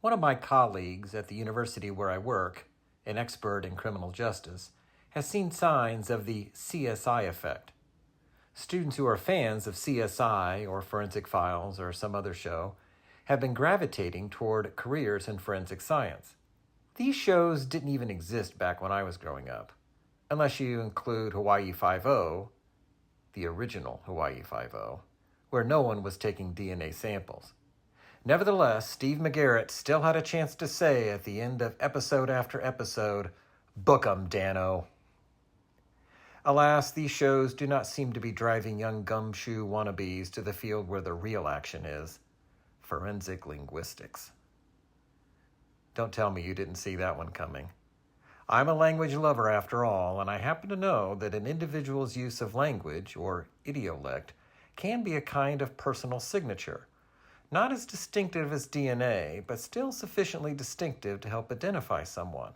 One of my colleagues at the university where I work, an expert in criminal justice, has seen signs of the CSI effect. Students who are fans of CSI or Forensic Files or some other show have been gravitating toward careers in forensic science. These shows didn't even exist back when I was growing up, unless you include Hawaii Five-0, the original Hawaii Five-0, where no one was taking DNA samples. Nevertheless, Steve McGarrett still had a chance to say at the end of episode after episode, "Book 'em, Dano." Alas, these shows do not seem to be driving young gumshoe wannabes to the field where the real action is, forensic linguistics. Don't tell me you didn't see that one coming. I'm a language lover after all, and I happen to know that an individual's use of language, or idiolect, can be a kind of personal signature. Not as distinctive as DNA, but still sufficiently distinctive to help identify someone.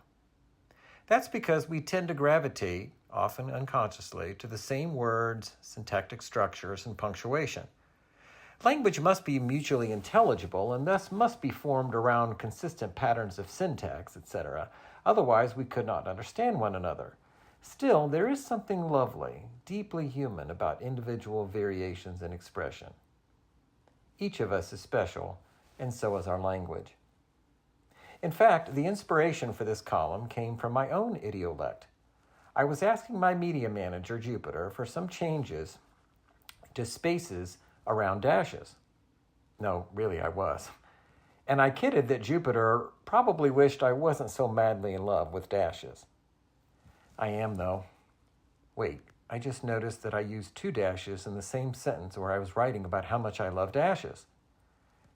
That's because we tend to gravitate, often unconsciously, to the same words, syntactic structures, and punctuation. Language must be mutually intelligible and thus must be formed around consistent patterns of syntax, etc. Otherwise, we could not understand one another. Still, there is something lovely, deeply human about individual variations in expression. Each of us is special, and so is our language. In fact, the inspiration for this column came from my own idiolect. I was asking my media manager, Jupiter, for some changes to spaces around dashes. No, really, I was. And I kidded that Jupiter probably wished I wasn't so madly in love with dashes. I am, though. Wait, I just noticed that I used 2 dashes in the same sentence where I was writing about how much I love dashes.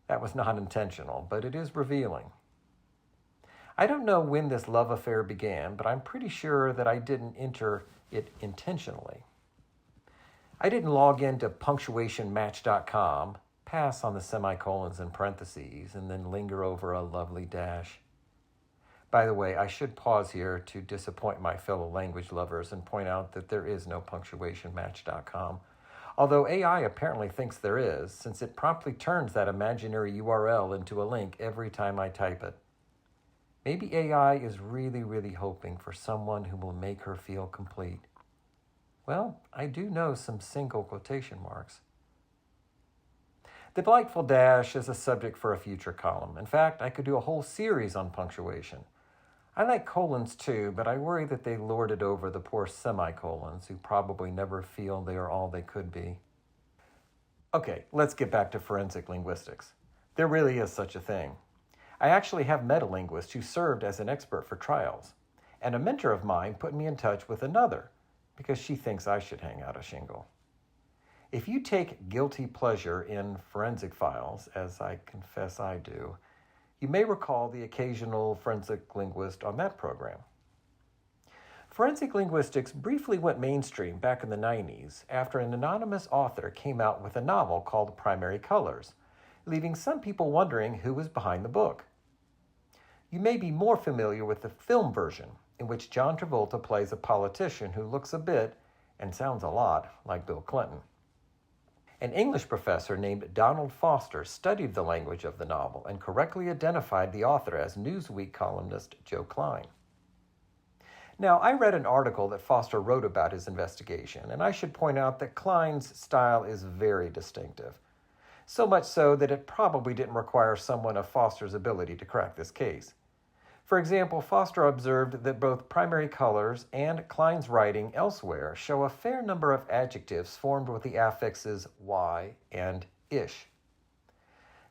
That was not intentional, but it is revealing. I don't know when this love affair began, but I'm pretty sure that I didn't enter it intentionally. I didn't log into punctuationmatch.com, pass on the semicolons and parentheses, and then linger over a lovely dash. By the way, I should pause here to disappoint my fellow language lovers and point out that there is no punctuationmatch.com, although AI apparently thinks there is, since it promptly turns that imaginary URL into a link every time I type it. Maybe AI is really hoping for someone who will make her feel complete. Well, I do know some single quotation marks. The delightful dash is a subject for a future column. In fact, I could do a whole series on punctuation. I like colons too, but I worry that they lord it over the poor semicolons who probably never feel they are all they could be. Okay, let's get back to forensic linguistics. There really is such a thing. I actually have met a linguist who served as an expert for trials, and a mentor of mine put me in touch with another because she thinks I should hang out a shingle. If you take guilty pleasure in forensic files, as I confess I do, you may recall the occasional forensic linguist on that program. Forensic linguistics briefly went mainstream back in the 90s after an anonymous author came out with a novel called Primary Colors, leaving some people wondering who was behind the book. You may be more familiar with the film version, in which John Travolta plays a politician who looks a bit, and sounds a lot, like Bill Clinton. An English professor named Donald Foster studied the language of the novel and correctly identified the author as Newsweek columnist Joe Klein. Now, I read an article that Foster wrote about his investigation, and I should point out that Klein's style is very distinctive, so much so that it probably didn't require someone of Foster's ability to crack this case. For example, Foster observed that both Primary Colors and Klein's writing elsewhere show a fair number of adjectives formed with the affixes y and ish.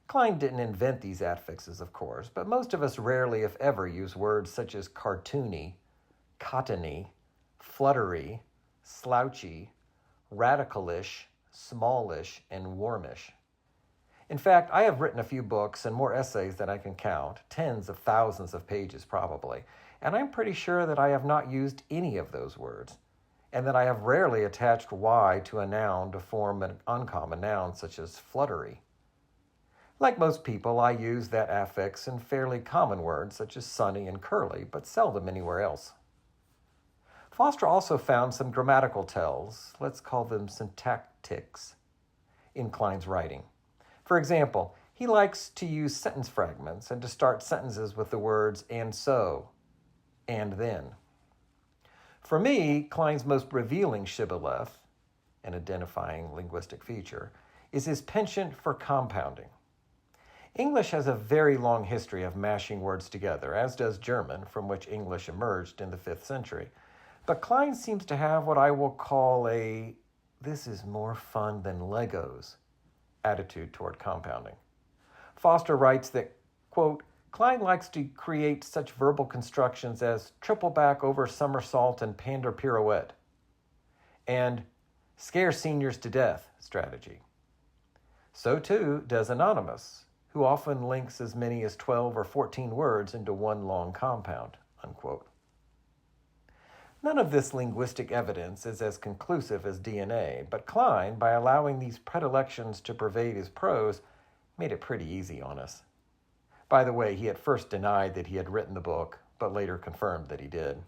Klein didn't invent these affixes, of course, but most of us rarely, if ever, use words such as cartoony, cottony, fluttery, slouchy, radicalish, smallish, and warmish. In fact, I have written a few books and more essays than I can count, tens of thousands of pages probably, and I'm pretty sure that I have not used any of those words, and that I have rarely attached y to a noun to form an uncommon noun such as fluttery. Like most people, I use that affix in fairly common words such as sunny and curly, but seldom anywhere else. Foster also found some grammatical tells, let's call them syntactics, in Klein's writing. For example, He likes to use sentence fragments and to start sentences with the words "and so," "and then." For me, Klein's most revealing shibboleth, an identifying linguistic feature, is his penchant for compounding. English has a very long history of mashing words together, as does German, from which English emerged in the 5th century. But Klein seems to have what I will call a "this is more fun than Legos" attitude toward compounding. Foster writes that, quote, Klein likes to create such verbal constructions as triple back over somersault and pander pirouette, and scare seniors to death strategy. So too does Anonymous, who often links as many as 12 or 14 words into one long compound, unquote. None of this linguistic evidence is as conclusive as DNA, but Klein, by allowing these predilections to pervade his prose, made it pretty easy on us. By the way, he at first denied that he had written the book, but later confirmed that he did.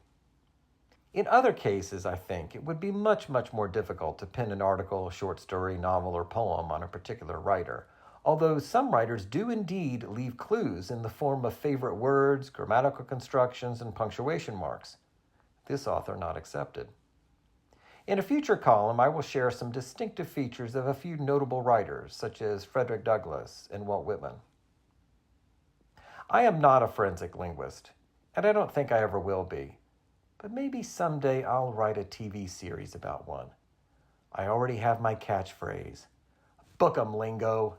In other cases, I think, it would be much, much more difficult to pen an article, short story, novel, or poem on a particular writer, although some writers do indeed leave clues in the form of favorite words, grammatical constructions, and punctuation marks. This author not accepted. In a future column, I will share some distinctive features of a few notable writers, such as Frederick Douglass and Walt Whitman. I am not a forensic linguist, and I don't think I ever will be, but maybe someday I'll write a TV series about one. I already have my catchphrase. Book 'em, Ling-O.